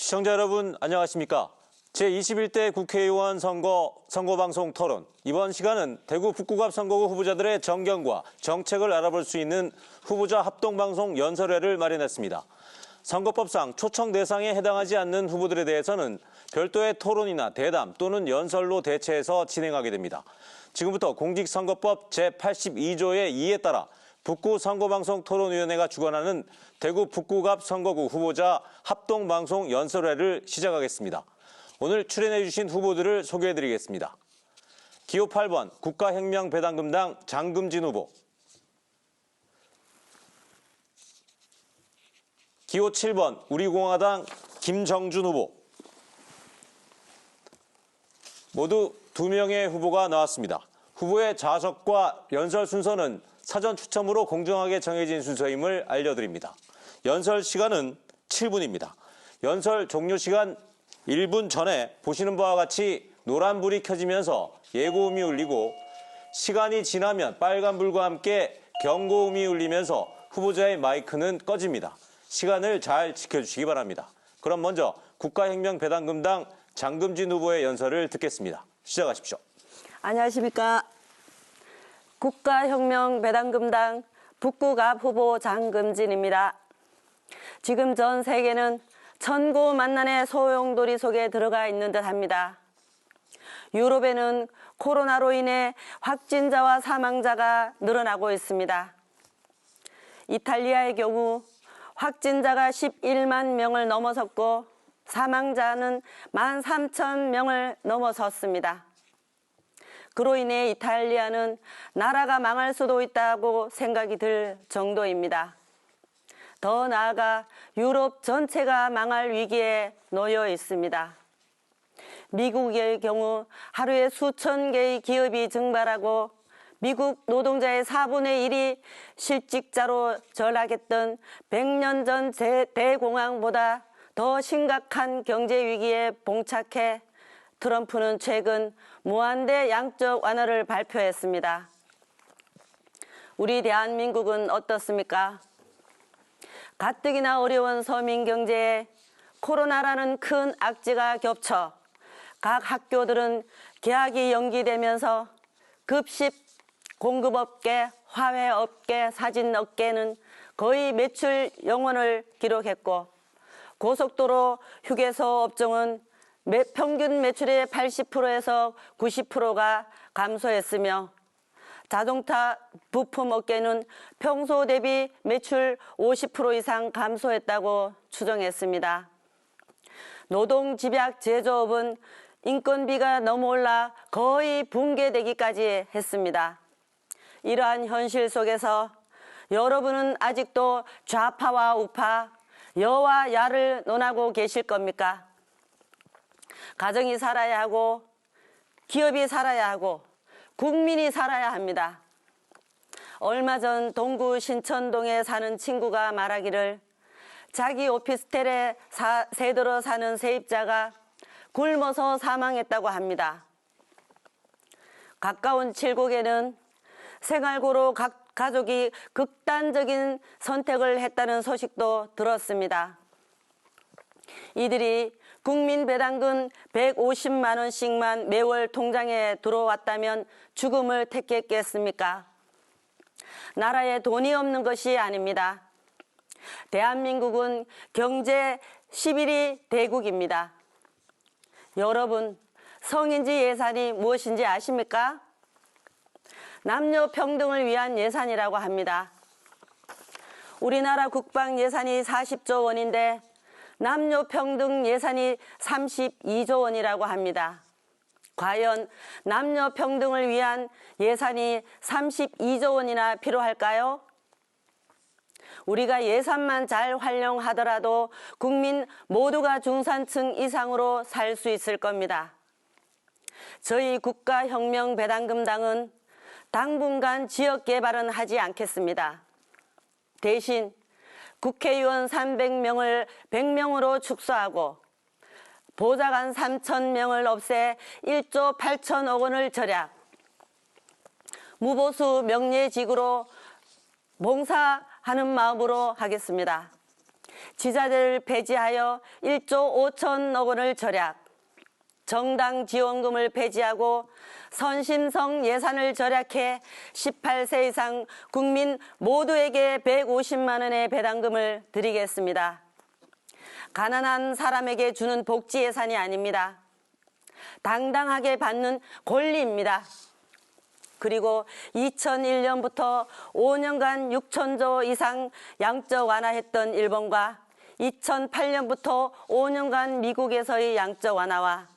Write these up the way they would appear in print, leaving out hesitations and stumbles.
시청자 여러분 안녕하십니까? 제21대 국회의원 선거방송 토론. 이번 시간은 대구 북구갑 선거구 후보자들의 정견과 정책을 알아볼 수 있는 후보자 합동방송 연설회를 마련했습니다. 선거법상 초청 대상에 해당하지 않는 후보들에 대해서는 별도의 토론이나 대담 또는 연설로 대체해서 진행하게 됩니다. 지금부터 공직선거법 제82조의 2에 따라 북구선거방송토론위원회가 주관하는 대구 북구갑 선거구 후보자 합동방송 연설회를 시작하겠습니다. 오늘 출연해 주신 후보들을 소개해드리겠습니다. 기호 8번 국가혁명배당금당 장금진 후보, 기호 7번 우리공화당 김정준 후보. 모두 2명의 후보가 나왔습니다. 후보의 좌석과 연설 순서는 사전 추첨으로 공정하게 정해진 순서임을 알려드립니다. 연설 시간은 7분입니다. 연설 종료 시간 1분 전에 보시는 바와 같이 노란불이 켜지면서 예고음이 울리고, 시간이 지나면 빨간불과 함께 경고음이 울리면서 후보자의 마이크는 꺼집니다. 시간을 잘 지켜주시기 바랍니다. 그럼 먼저 국가혁명배당금당 장금진 후보의 연설을 듣겠습니다. 시작하십시오. 안녕하십니까. 국가혁명배당금당 북구갑 후보 장금진입니다. 지금 전 세계는 천고만난의 소용돌이 속에 들어가 있는 듯합니다. 유럽에는 코로나로 인해 확진자와 사망자가 늘어나고 있습니다. 이탈리아의 경우 확진자가 11만 명을 넘어섰고 사망자는 13,000명을 넘어섰습니다. 그로 인해 이탈리아는 나라가 망할 수도 있다고 생각이 들 정도입니다. 더 나아가 유럽 전체가 망할 위기에 놓여 있습니다. 미국의 경우 하루에 수천 개의 기업이 증발하고 미국 노동자의 4분의 1이 실직자로 전락했던 100년 전 대공황보다 더 심각한 경제 위기에 봉착해 트럼프는 최근 무한대 양적 완화를 발표했습니다. 우리 대한민국은 어떻습니까? 가뜩이나 어려운 서민 경제에 코로나라는 큰 악재가 겹쳐 각 학교들은 개학이 연기되면서 급식 공급업계, 화훼업계, 사진업계는 거의 매출 영원을 기록했고, 고속도로 휴게소 업종은 평균 매출의 80%에서 90%가 감소했으며, 자동차 부품 업계는 평소 대비 매출 50% 이상 감소했다고 추정했습니다. 노동집약 제조업은 인건비가 너무 올라 거의 붕괴되기까지 했습니다. 이러한 현실 속에서 여러분은 아직도 좌파와 우파, 여와 야를 논하고 계실 겁니까? 가정이 살아야 하고, 기업이 살아야 하고, 국민이 살아야 합니다. 얼마 전 동구 신천동에 사는 친구가 말하기를 자기 오피스텔에 새들어 사는 세입자가 굶어서 사망했다고 합니다. 가까운 칠곡에는 생활고로 가족이 극단적인 선택을 했다는 소식도 들었습니다. 이들이 국민배당금 150만 원씩만 매월 통장에 들어왔다면 죽음을 택했겠습니까? 나라에 돈이 없는 것이 아닙니다. 대한민국은 경제 11위 대국입니다. 여러분, 성인지 예산이 무엇인지 아십니까? 남녀 평등을 위한 예산이라고 합니다. 우리나라 국방 예산이 40조 원인데 남녀 평등 예산이 32조 원이라고 합니다. 과연 남녀 평등을 위한 예산이 32조 원이나 필요할까요? 우리가 예산만 잘 활용하더라도 국민 모두가 중산층 이상으로 살 수 있을 겁니다. 저희 국가혁명배당금당은 당분간 지역개발은 하지 않겠습니다. 대신 국회의원 300명을 100명으로 축소하고 보좌관 3,000명을 없애 1조 8천억 원을 절약, 무보수 명예직으로 봉사하는 마음으로 하겠습니다. 지자체를 폐지하여 1조 5천억 원을 절약, 정당 지원금을 폐지하고 선심성 예산을 절약해 18세 이상 국민 모두에게 150만 원의 배당금을 드리겠습니다. 가난한 사람에게 주는 복지 예산이 아닙니다. 당당하게 받는 권리입니다. 그리고 2001년부터 5년간 6천조 이상 양적 완화했던 일본과 2008년부터 5년간 미국에서의 양적 완화와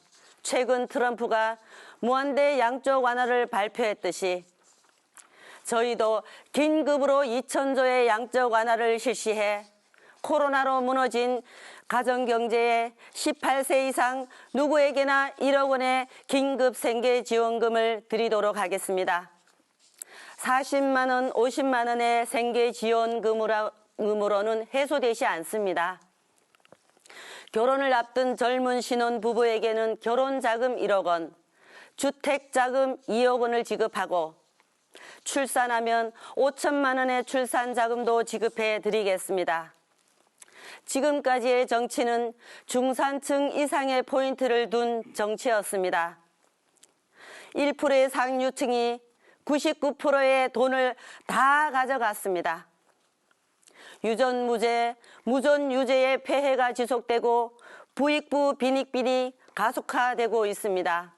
최근 트럼프가 무한대 양적 완화를 발표했듯이 저희도 긴급으로 2천조의 양적 완화를 실시해 코로나로 무너진 가정경제에 18세 이상 누구에게나 1억 원의 긴급 생계지원금을 드리도록 하겠습니다. 40만 원, 50만 원의 생계지원금으로는 해소되지 않습니다. 결혼을 앞둔 젊은 신혼부부에게는 결혼자금 1억 원, 주택자금 2억 원을 지급하고 출산하면 5천만 원의 출산자금도 지급해 드리겠습니다. 지금까지의 정치는 중산층 이상의 포인트를 둔 정치였습니다. 1%의 상류층이 99%의 돈을 다 가져갔습니다. 유전무죄, 무전유죄의 폐해가 지속되고 부익부 빈익빈이 가속화되고 있습니다.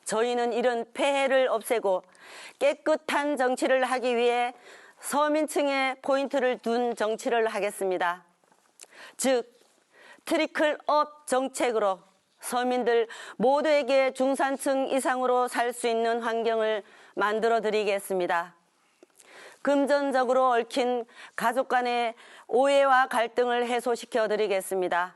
저희는 이런 폐해를 없애고 깨끗한 정치를 하기 위해 서민층의 포인트를 둔 정치를 하겠습니다. 즉, 트리클업 정책으로 서민들 모두에게 중산층 이상으로 살 수 있는 환경을 만들어 드리겠습니다. 금전적으로 얽힌 가족 간의 오해와 갈등을 해소시켜 드리겠습니다.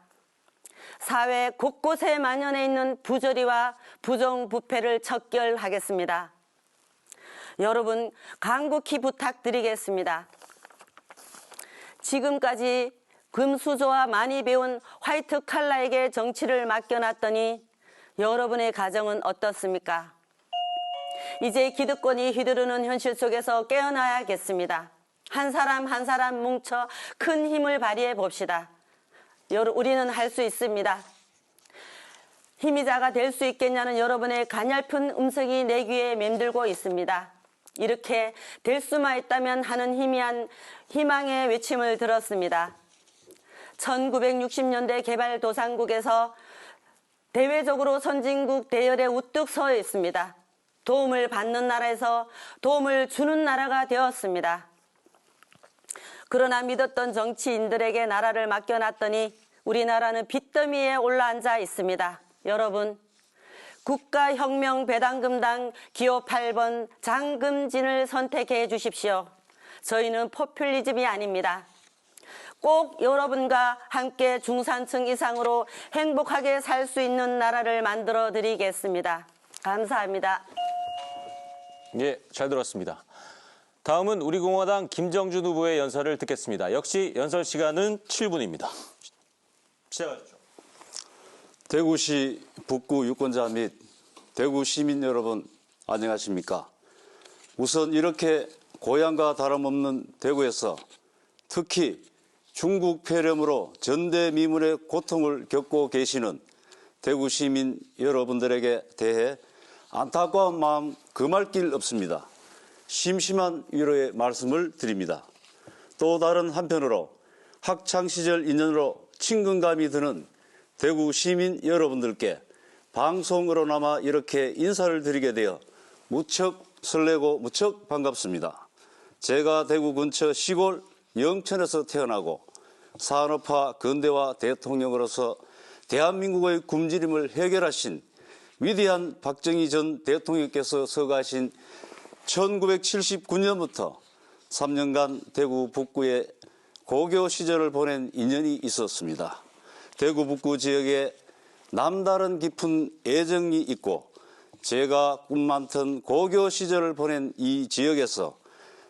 사회 곳곳에 만연해 있는 부조리와 부정부패를 척결하겠습니다. 여러분, 간곡히 부탁드리겠습니다. 지금까지 금수저와 많이 배운 화이트 칼라에게 정치를 맡겨놨더니 여러분의 가정은 어떻습니까? 이제 기득권이 휘두르는 현실 속에서 깨어나야겠습니다. 한 사람 한 사람 뭉쳐 큰 힘을 발휘해 봅시다. 우리는 할 수 있습니다. 힘이자가 될 수 있겠냐는 여러분의 가냘픈 음성이 내 귀에 맴들고 있습니다. 이렇게 될 수만 있다면 하는 희미한 희망의 외침을 들었습니다. 1960년대 개발도상국에서 대외적으로 선진국 대열에 우뚝 서 있습니다. 도움을 받는 나라에서 도움을 주는 나라가 되었습니다. 그러나 믿었던 정치인들에게 나라를 맡겨놨더니 우리나라는 빚더미에 올라앉아 있습니다. 여러분, 국가혁명배당금당 기호 8번 장금진을 선택해 주십시오. 저희는 포퓰리즘이 아닙니다. 꼭 여러분과 함께 중산층 이상으로 행복하게 살 수 있는 나라를 만들어 드리겠습니다. 감사합니다. 예, 잘 들었습니다. 다음은 우리공화당 김정준 후보의 연설을 듣겠습니다. 역시 연설 시간은 7분입니다. 시작하십시오. 대구시 북구 유권자 및 대구 시민 여러분, 안녕하십니까? 우선 이렇게 고향과 다름없는 대구에서 특히 중국 폐렴으로 전대미문의 고통을 겪고 계시는 대구 시민 여러분들에게 대해 안타까운 마음 금할 길 없습니다. 심심한 위로의 말씀을 드립니다. 또 다른 한편으로 학창시절 인연으로 친근감이 드는 대구 시민 여러분들께 방송으로나마 이렇게 인사를 드리게 되어 무척 설레고 무척 반갑습니다. 제가 대구 근처 시골 영천에서 태어나고 산업화 근대화 대통령으로서 대한민국의 굶주림을 해결하신 위대한 박정희 전 대통령께서 서가신 1979년부터 3년간 대구 북구에 고교 시절을 보낸 인연이 있었습니다. 대구 북구 지역에 남다른 깊은 애정이 있고 제가 꿈 많던 고교 시절을 보낸 이 지역에서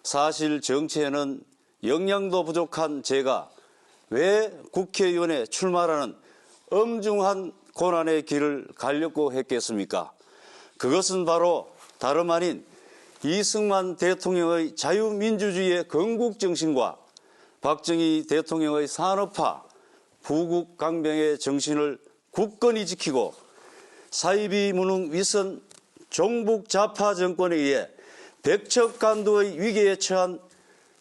사실 정치에는 역량도 부족한 제가 왜 국회의원에 출마하는 엄중한 고난의 길을 가려고 했겠습니까? 그것은 바로 다름 아닌 이승만 대통령의 자유민주주의의 건국정신과 박정희 대통령의 산업화, 부국 강병의 정신을 굳건히 지키고 사이비 무능 윗선 종북 좌파 정권에 의해 백척간두의 위기에 처한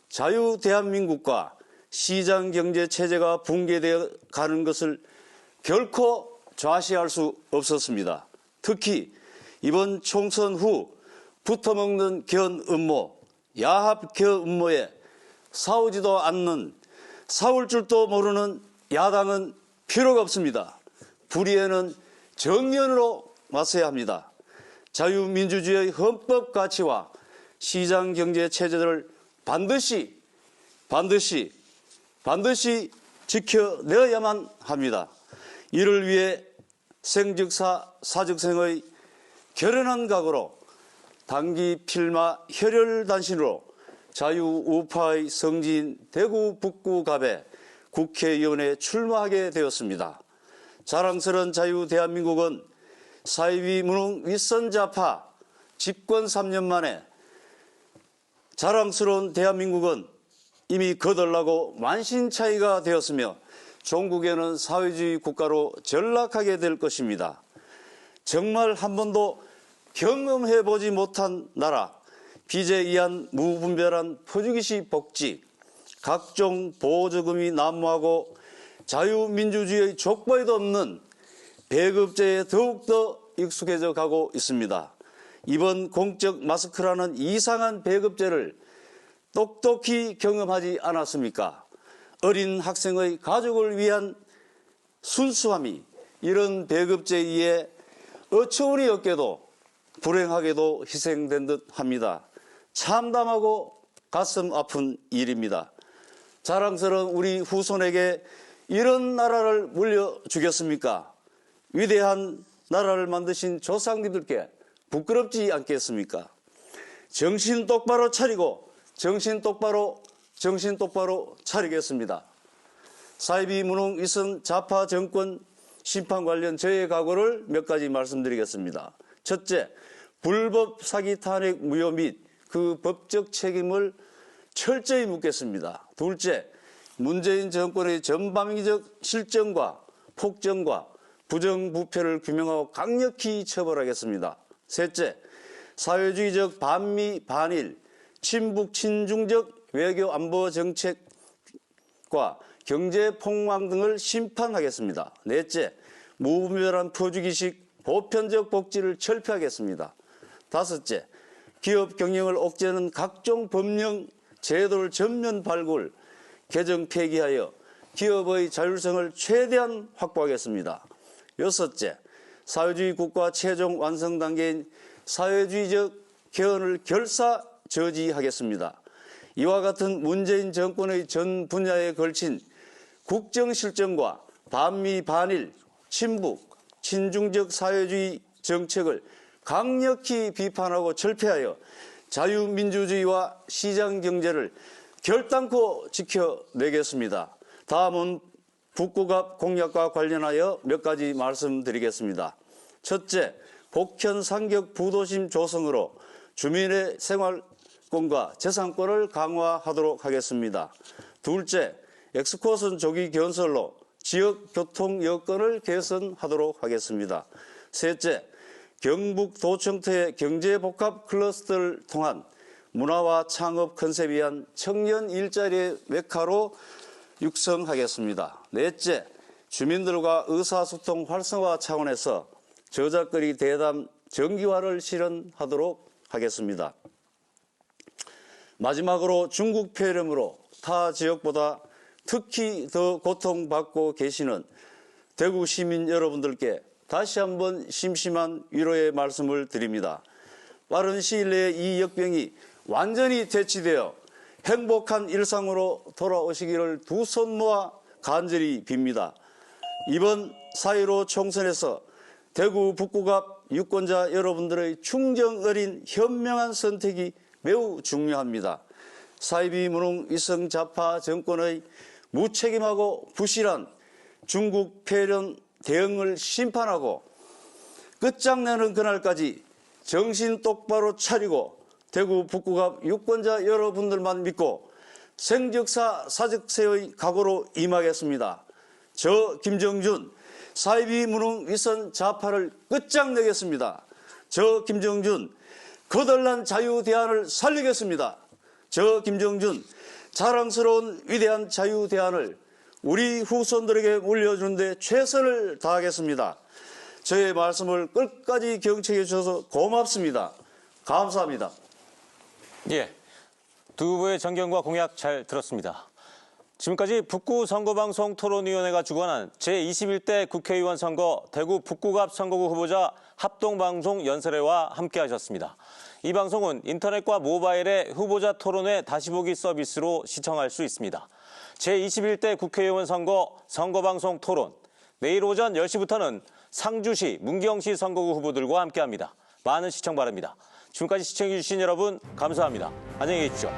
자유 대한민국과 시장 경제 체제가 붕괴되어 가는 것을 결코 좌시할 수 없었습니다. 특히 이번 총선 후 붙어먹는 견 음모, 야합 견 음모에 싸우지도 않는, 싸울 줄도 모르는 야당은 필요가 없습니다. 불의에는 정면으로 맞서야 합니다. 자유민주주의의 헌법 가치와 시장 경제 체제를 반드시 지켜내야만 합니다. 이를 위해 생즉사 사즉생의 결연한 각오로 단기 필마 혈혈단신으로 자유우파의 성지인 대구 북구갑에 국회의원에 출마하게 되었습니다. 자랑스러운 자유 대한민국은 사이비 무능 윗선 좌파 집권 3년 만에 자랑스러운 대한민국은 이미 거덜나고 만신차이가 되었으며 종국에는 사회주의 국가로 전락하게 될 것입니다. 정말 한 번도 경험해보지 못한 나라, 빚에 의한 무분별한 포주기식 복지, 각종 보조금이 난무하고 자유민주주의의 족보에도 없는 배급제에 더욱더 익숙해져 가고 있습니다. 이번 공적 마스크라는 이상한 배급제를 똑똑히 경험하지 않았습니까? 어린 학생의 가족을 위한 순수함이 이런 배급제에 의해 어처구니 없게도 불행하게도 희생된 듯 합니다. 참담하고 가슴 아픈 일입니다. 자랑스러운 우리 후손에게 이런 나라를 물려주겠습니까? 위대한 나라를 만드신 조상님들께 부끄럽지 않겠습니까? 정신 똑바로 차리고 정신 똑바로 차리겠습니다. 사이비 무능 윗선 좌파 정권 심판 관련 저의 각오를 몇 가지 말씀드리겠습니다. 첫째, 불법 사기 탄핵 무효 및 그 법적 책임을 철저히 묻겠습니다. 둘째, 문재인 정권의 전방위적 실정과 폭정과 부정부패를 규명하고 강력히 처벌하겠습니다. 셋째, 사회주의적 반미 반일 친북 친중적 외교 안보 정책과 경제 폭망 등을 심판하겠습니다. 넷째, 무분별한 포주기식 보편적 복지를 철폐하겠습니다. 다섯째, 기업 경영을 옥죄는 각종 법령 제도를 전면 발굴, 개정 폐기하여 기업의 자율성을 최대한 확보하겠습니다. 여섯째, 사회주의 국가 최종 완성 단계인 사회주의적 개헌을 결사 저지하겠습니다. 이와 같은 문재인 정권의 전 분야에 걸친 국정실정과 반미 반일 친북 친중적 사회주의 정책을 강력히 비판하고 철폐하여 자유민주주의와 시장경제를 결단코 지켜내겠습니다. 다음은 북구갑 공약과 관련하여 몇 가지 말씀드리겠습니다. 첫째, 복현 상격 부도심 조성으로 주민의 생활권과 재산권을 강화하도록 하겠습니다. 둘째, 엑스코선 조기 건설로 지역 교통 여건을 개선하도록 하겠습니다. 셋째, 경북도청터의 경제복합 클러스터를 통한 문화와 창업 컨셉에 의한 청년 일자리의 메카로 육성하겠습니다. 넷째, 주민들과 의사소통 활성화 차원에서 저작거리 대담 정기화를 실현하도록 하겠습니다. 마지막으로 중국 폐렴으로 타 지역보다 특히 더 고통받고 계시는 대구 시민 여러분들께 다시 한번 심심한 위로의 말씀을 드립니다. 빠른 시일 내에 이 역병이 완전히 퇴치되어 행복한 일상으로 돌아오시기를 두 손 모아 간절히 빕니다. 이번 4.15 총선에서 대구 북구갑 유권자 여러분들의 충정 어린 현명한 선택이 매우 중요합니다. 사이비 무능 위성 좌파 정권의 무책임하고 부실한 중국 폐렴 대응을 심판하고 끝장내는 그날까지 정신 똑바로 차리고 대구 북구갑 유권자 여러분들만 믿고 생적사 사적세의 각오로 임하겠습니다. 저 김정준 사이비 무능 위선 좌파를 끝장내겠습니다. 저 김정준 거덜난 자유 대안을 살리겠습니다. 저 김정준 자랑스러운 위대한 자유 대안을 우리 후손들에게 물려주는 데 최선을 다하겠습니다. 저의 말씀을 끝까지 경청해 주셔서 고맙습니다. 감사합니다. 예, 두 후보의 정견과 공약 잘 들었습니다. 지금까지 북구 선거방송 토론위원회가 주관한 제21대 국회의원 선거 대구 북구갑 선거구 후보자 합동방송 연설회와 함께하셨습니다. 이 방송은 인터넷과 모바일의 후보자 토론회 다시 보기 서비스로 시청할 수 있습니다. 제21대 국회의원 선거 선거방송 토론, 내일 오전 10시부터는 상주시, 문경시 선거구 후보들과 함께합니다. 많은 시청 바랍니다. 지금까지 시청해주신 여러분 감사합니다. 안녕히 계십시오.